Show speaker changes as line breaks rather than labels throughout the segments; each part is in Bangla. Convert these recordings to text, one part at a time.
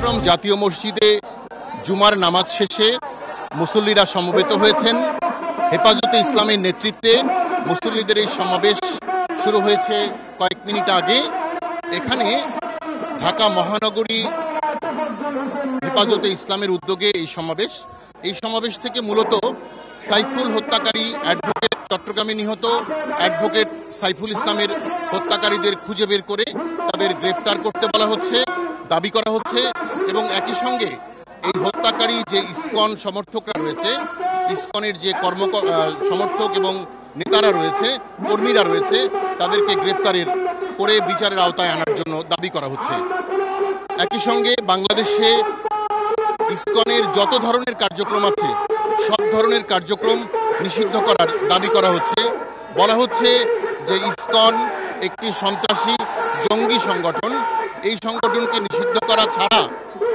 মোকাররম জাতীয় মসজিদে জুমার নামাজ শেষে মুসল্লিরা সমবেত হয়েছেন। হেফাজতে ইসলামের নেতৃত্বে মুসল্লিদের এই সমাবেশ শুরু হয়েছে কয়েক মিনিট আগে। এখানে ঢাকা মহানগরী হেফাজতে ইসলামের উদ্যোগে এই সমাবেশ থেকে মূলত সাইফুল হত্যাকারী অ্যাডভোকেট, চট্টগ্রামে নিহত অ্যাডভোকেট সাইফুল ইসলামের হত্যাকারীদের খুঁজে বের করে তাদের গ্রেফতার করতে বলা হচ্ছে, দাবি করা হচ্ছে। এবং একই সঙ্গে এই হত্যাকারী যে ইসকন সমর্থকরা রয়েছে, ইসকনের যে সমর্থক এবং নেতারা রয়েছে, কর্মীরা রয়েছে, তাদেরকে গ্রেফতারের করে বিচারের আওতায় আনার জন্য দাবি করা হচ্ছে। একই সঙ্গে বাংলাদেশে ইসকনের যত ধরনের কার্যক্রম আছে সব ধরনের কার্যক্রম নিষিদ্ধ করার দাবি করা হচ্ছে। বলা হচ্ছে যে ইসকন একটি সন্ত্রাসী জঙ্গি সংগঠন, এই সংগঠনকে নিষিদ্ধ করা ছাড়া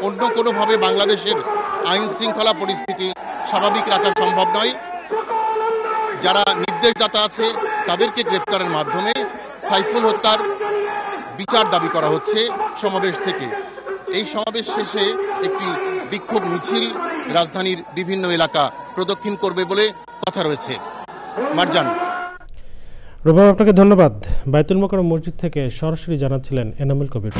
অন্য কোনোভাবে বাংলাদেশের আইন শৃঙ্খলা পরিস্থিতি স্বাভাবিক রাখা সম্ভব নয়। যারা নির্দেশদাতা আছে তাদেরকে গ্রেপ্তারের মাধ্যমে সাইফুল হত্যার বিচার দাবি করা হচ্ছে সমাবেশ থেকে। এই সমাবেশ শেষে একটি বিক্ষোভ মিছিল রাজধানীর বিভিন্ন এলাকা প্রদক্ষিণ করবে বলে কথা রয়েছে। মারজান।
রুবাব, আপনাকে ধন্যবাদ। বায়তুল মোকাররম মসজিদ থেকে সরাসরি জানাচ্ছিলেন এনামুল কবির।